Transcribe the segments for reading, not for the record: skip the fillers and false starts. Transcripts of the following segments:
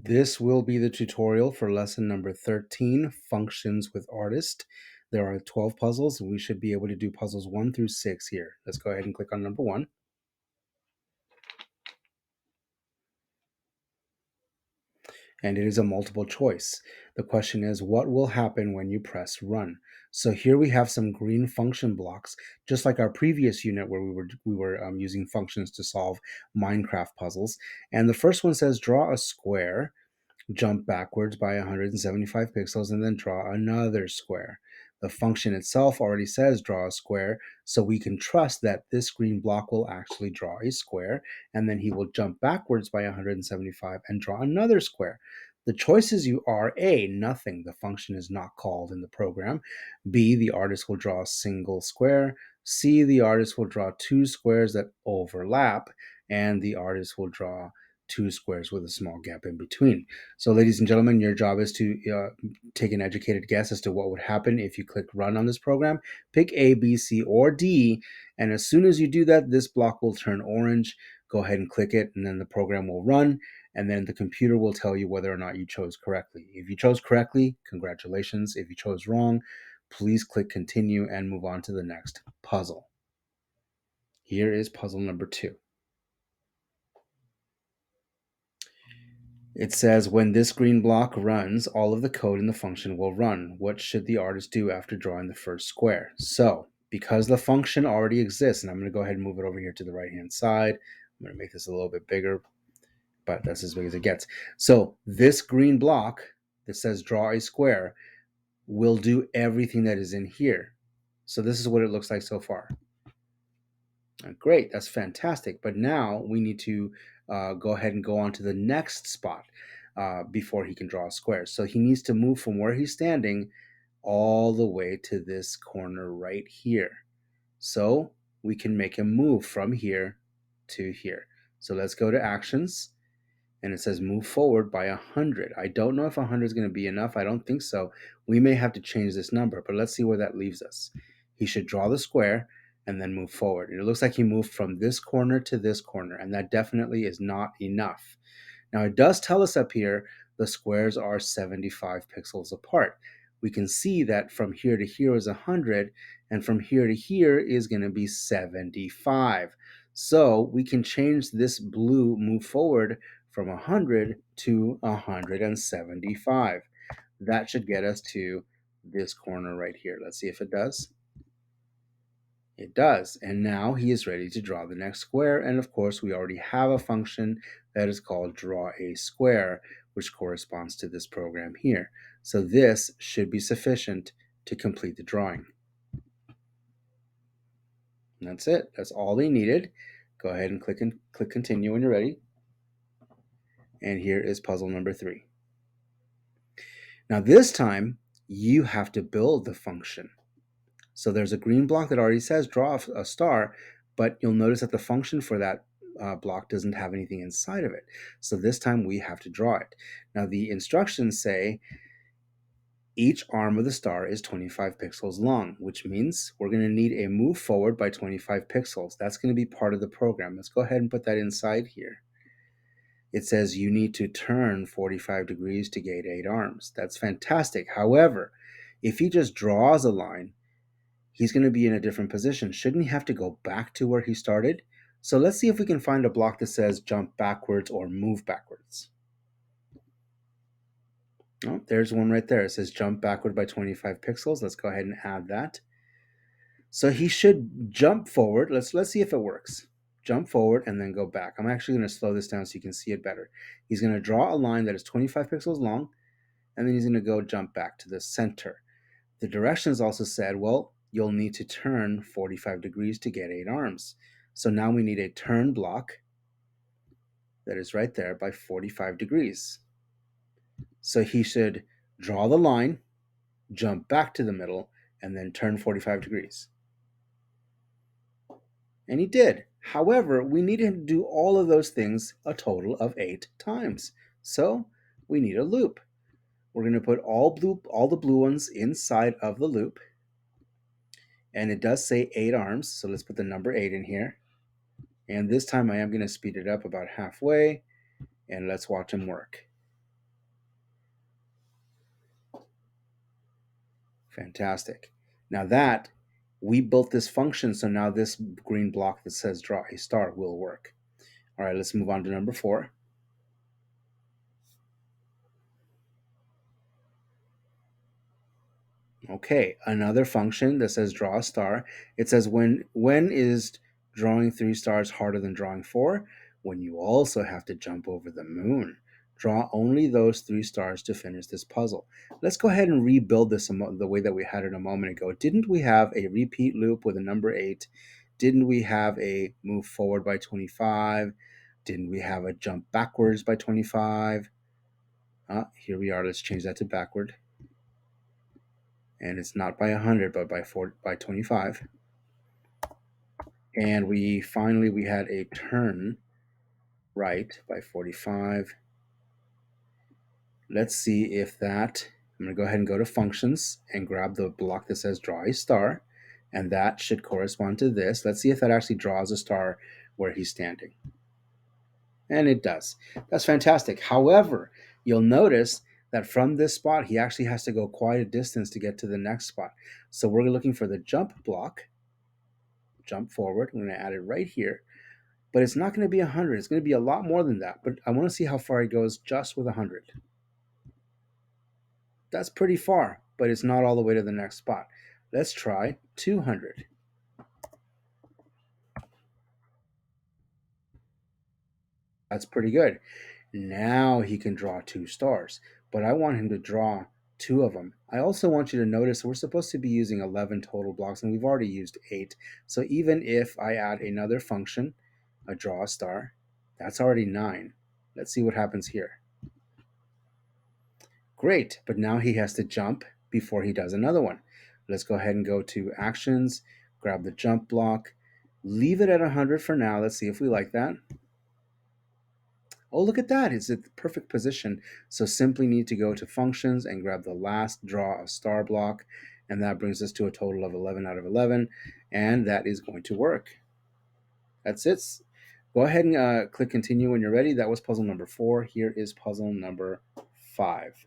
This will be the tutorial for lesson number 13, Functions with Artist. There are 12 puzzles, and we should be able to do puzzles 1 through 6 here. Let's go ahead and click on number 1. And it is a multiple choice. The question is, what will happen when you press run? So here we have some green function blocks, just like our previous unit where we were using functions to solve Minecraft puzzles. And the first one says draw a square, jump backwards by 175 pixels, and then draw another square. The function itself already says draw a square, so we can trust that this green block will actually draw a square, and then he will jump backwards by 175 and draw another square. The choices you are A, nothing, the function is not called in the program. B, the artist will draw a single square. C, the artist will draw two squares that overlap, and the artist will draw two squares with a small gap in between. So, ladies and gentlemen, your job is to take an educated guess as to what would happen if you click run on this program. Pick A, B, C, or D, and as soon as you do that, this block will turn orange. Go ahead and click it, and then the program will run, and then the computer will tell you whether or not you chose correctly. If you chose correctly, congratulations. If you chose wrong, please click continue and move on to the next puzzle. Here is puzzle number 2. It says when this green block runs, all of the code in the function will run. What should the artist do after drawing the first square? So, because the function already exists, and I'm going to go ahead and move it over here to the right-hand side. I'm going to make this a little bit bigger, but that's as big as it gets. So, this green block that says draw a square will do everything that is in here. So, this is what it looks like so far. Great, that's fantastic. But now we need to go ahead and go on to the next spot before he can draw a square. So he needs to move from where he's standing all the way to this corner right here. So we can make him move from here to here. So let's go to actions. And it says move forward by 100. I don't know if 100 is going to be enough. I don't think so. We may have to change this number, but let's see where that leaves us. He should draw the square and then move forward. And it looks like he moved from this corner to this corner, and that definitely is not enough. Now it does tell us up here the squares are 75 pixels apart. We can see that from here to here is 100, and from here to here is going to be 75. So we can change this blue move forward from 100 to 175. That should get us to this corner right here. Let's see if it does. It does. And now he is ready to draw the next square. And of course, we already have a function that is called draw a square, which corresponds to this program here. So this should be sufficient to complete the drawing. And that's it. That's all they needed. Go ahead and click continue when you're ready. And here is puzzle number 3. Now this time, you have to build the function. So there's a green block that already says draw a star, but you'll notice that the function for that block doesn't have anything inside of it. So this time we have to draw it. Now the instructions say each arm of the star is 25 pixels long, which means we're going to need a move forward by 25 pixels. That's going to be part of the program. Let's go ahead and put that inside here. It says you need to turn 45 degrees to get 8 arms. That's fantastic. However, if he just draws a line, he's going to be in a different position. Shouldn't he have to go back to where he started? So let's see if we can find a block that says jump backwards or move backwards. Oh, there's one right there. It says jump backward by 25 pixels. Let's go ahead and add that. So he should jump forward. Let's see if it works. Jump forward and then go back. I'm actually going to slow this down so you can see it better. He's going to draw a line that is 25 pixels long, and then he's going to go jump back to the center. The directions also said, well, you'll need to turn 45 degrees to get 8 arms. So now we need a turn block that is right there by 45 degrees. So he should draw the line, jump back to the middle, and then turn 45 degrees. And he did. However, we need him to do all of those things a total of 8 times. So we need a loop. We're going to put all the blue ones inside of the loop. And it does say 8 arms, so let's put the number 8 in here. And this time I am going to speed it up about halfway, and let's watch him work. Fantastic. Now that we built this function, so now this green block that says draw a star will work. All right, let's move on to number 4. Okay, another function that says draw a star. It says when is drawing 3 stars harder than drawing 4? When you also have to jump over the moon. Draw only those 3 stars to finish this puzzle. Let's go ahead and rebuild this the way that we had it a moment ago. Didn't we have a repeat loop with a number 8? Didn't we have a move forward by 25? Didn't we have a jump backwards by 25? Here we are. Let's change that to backward. And it's not by 100 but by 25. And we had a turn right by 45. Let's see if that, I'm going to go ahead and go to functions and grab the block that says draw a star, and that should correspond to this. Let's see if that actually draws a star where he's standing. And it does. That's fantastic. However, you'll notice that from this spot, he actually has to go quite a distance to get to the next spot. So we're looking for the jump block, jump forward. I'm going to add it right here, but it's not going to be 100. It's going to be a lot more than that, but I want to see how far he goes just with 100. That's pretty far, but it's not all the way to the next spot. Let's try 200. That's pretty good. Now he can draw 2 stars, but I want him to draw 2 of them. I also want you to notice we're supposed to be using 11 total blocks, and we've already used 8. So even if I add another function, a draw a star, that's already 9. Let's see what happens here. Great, but now he has to jump before he does another one. Let's go ahead and go to actions, grab the jump block, leave it at 100 for now. Let's see if we like that. Oh, look at that. It's at the perfect position. So simply need to go to functions and grab the last draw a star block. And that brings us to a total of 11 out of 11. And that is going to work. That's it. Go ahead and click continue when you're ready. That was puzzle number 4. Here is puzzle number 5.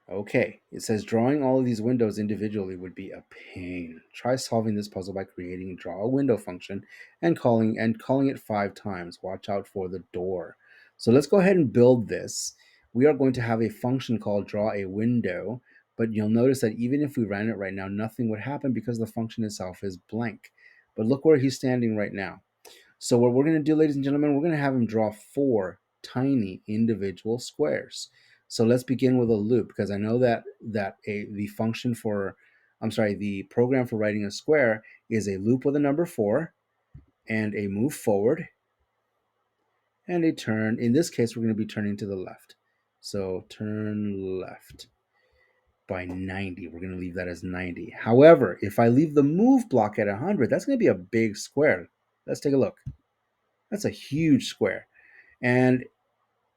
Okay, it says drawing all of these windows individually would be a pain. Try solving this puzzle by creating draw a window function and calling it 5 times. Watch out for the door. So let's go ahead and build this. We are going to have a function called draw a window, but you'll notice that even if we ran it right now, nothing would happen because the function itself is blank. But look where he's standing right now. So what we're going to do, ladies and gentlemen, we're going to have him draw 4 tiny individual squares. So let's begin with a loop, because I know that the function for, the program for writing a square is a loop with a number 4 and a move forward and a turn. In this case, we're going to be turning to the left. So turn left by 90. We're going to leave that as 90. However, if I leave the move block at 100, that's going to be a big square. Let's take a look. That's a huge square. And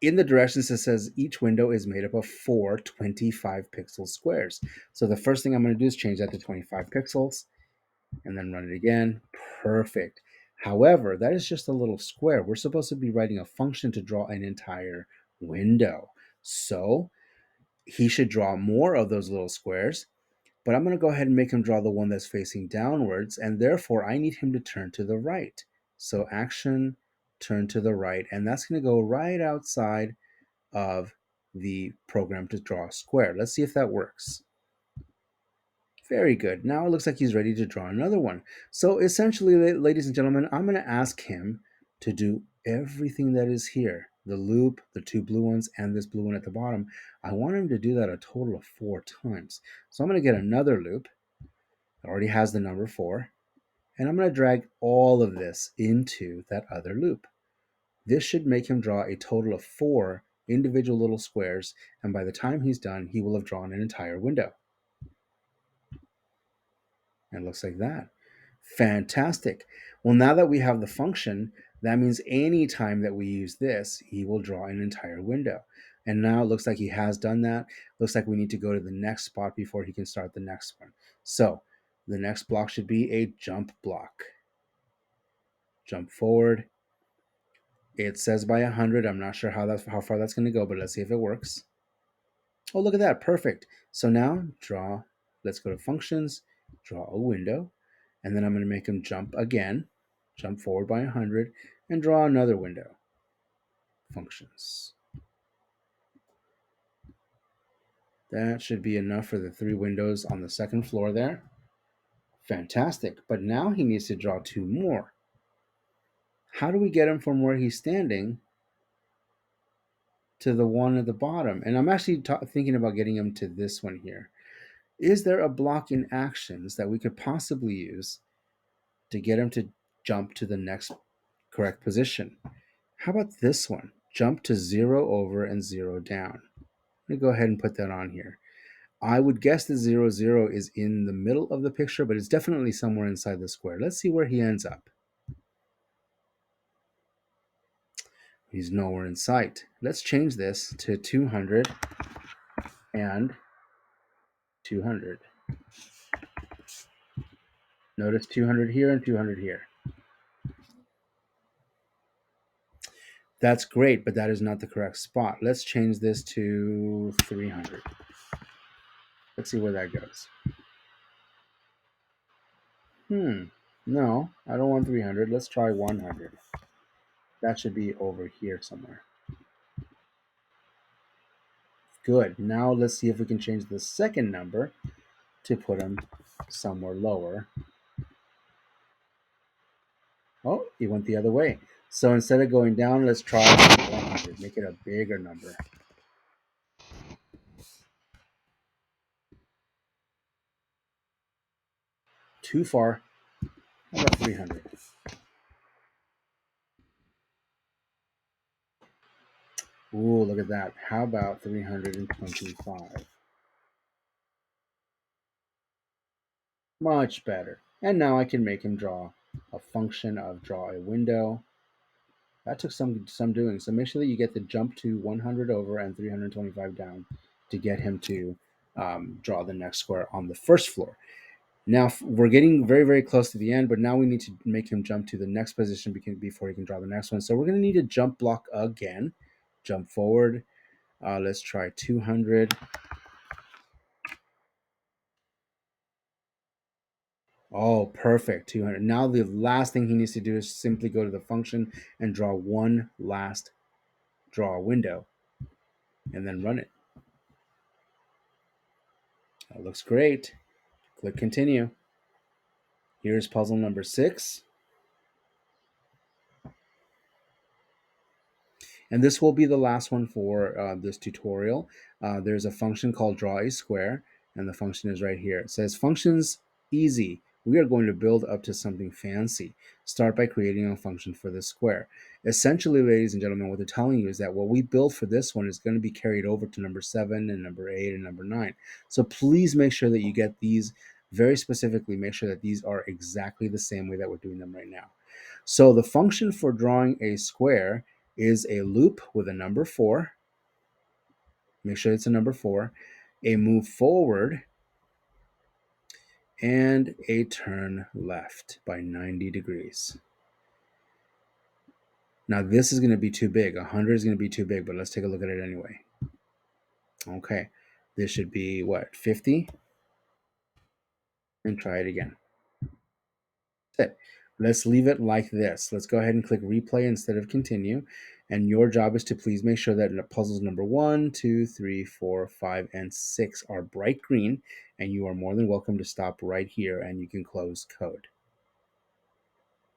in the directions, it says each window is made up of 4 25 pixel squares. So the first thing I'm going to do is change that to 25 pixels and then run it again. Perfect. However, that is just a little square. We're supposed to be writing a function to draw an entire window. So he should draw more of those little squares, but I'm going to go ahead and make him draw the one that's facing downwards, and therefore I need him to turn to the right. So action, turn to the right, and that's going to go right outside of the program to draw a square. Let's see if that works. Very good. Now it looks like he's ready to draw another one. So essentially, ladies and gentlemen, I'm going to ask him to do everything that is here. The loop, the 2 blue ones, and this blue one at the bottom. I want him to do that a total of 4 times. So I'm going to get another loop. It already has the number 4. And I'm going to drag all of this into that other loop. This should make him draw a total of 4 individual little squares, and by the time he's done, he will have drawn an entire window. And it looks like that. Fantastic. Well, now that we have the function, that means any time that we use this, he will draw an entire window. And now it looks like he has done that. Looks like we need to go to the next spot before he can start the next one. So the next block should be a jump block. Jump forward. It says by 100. I'm not sure how far that's going to go, but let's see if it works. Oh, look at that. Perfect. So now let's go to functions, draw a window, and then I'm going to make him jump again, jump forward by 100, and draw another window. Functions. That should be enough for the 3 windows on the second floor there. Fantastic. But now he needs to draw 2 more. How do we get him from where he's standing to the one at the bottom? And I'm actually thinking about getting him to this one here. Is there a block in actions that we could possibly use to get him to jump to the next correct position? How about this one? Jump to 0 over and 0 down. Let me go ahead and put that on here. I would guess the 0, 0 is in the middle of the picture, but it's definitely somewhere inside the square. Let's see where he ends up. He's nowhere in sight. Let's change this to 200 and 200. Notice 200 here and 200 here. That's great, but that is not the correct spot. Let's change this to 300. Let's see where that goes. No, I don't want 300. Let's try 100. That should be over here somewhere. Good. Now let's see if we can change the second number to put them somewhere lower. Oh, he went the other way. So instead of going down, let's try 100. Make it a bigger number. Too far. How about 300? Ooh, look at that. How about 325? Much better. And now I can make him draw a function of draw a window. That took some doing. So make sure that you get the jump to 100 over and 325 down to get him to draw the next square on the first floor. Now we're getting very, very close to the end, but now we need to make him jump to the next position before he can draw the next one. So we're going to need a jump block again. Jump forward. Let's try 200. Oh, perfect. 200. Now the last thing he needs to do is simply go to the function and draw one last draw window and then run it. That looks great. Click continue. Here's puzzle number 6. And this will be the last one for this tutorial. There's a function called draw a square, and the function is right here. It says functions easy. We are going to build up to something fancy. Start by creating a function for this square. Essentially, ladies and gentlemen, what they're telling you is that what we build for this one is going to be carried over to number 7 and number 8 and number 9. So please make sure that you get these very specifically. Make sure that these are exactly the same way that we're doing them right now. So the function for drawing a square is a loop with a number 4. Make sure it's a number 4. A move forward and a turn left by 90 degrees. Now this is going to be too big. 100 is going to be too big, but let's take a look at it anyway. Okay, this should be what, 50? And try it again. That's it. Let's leave it like this. Let's go ahead and click replay instead of continue. And your job is to please make sure that puzzles number 1, 2, 3, 4, 5, and 6 are bright green. And you are more than welcome to stop right here and you can close code.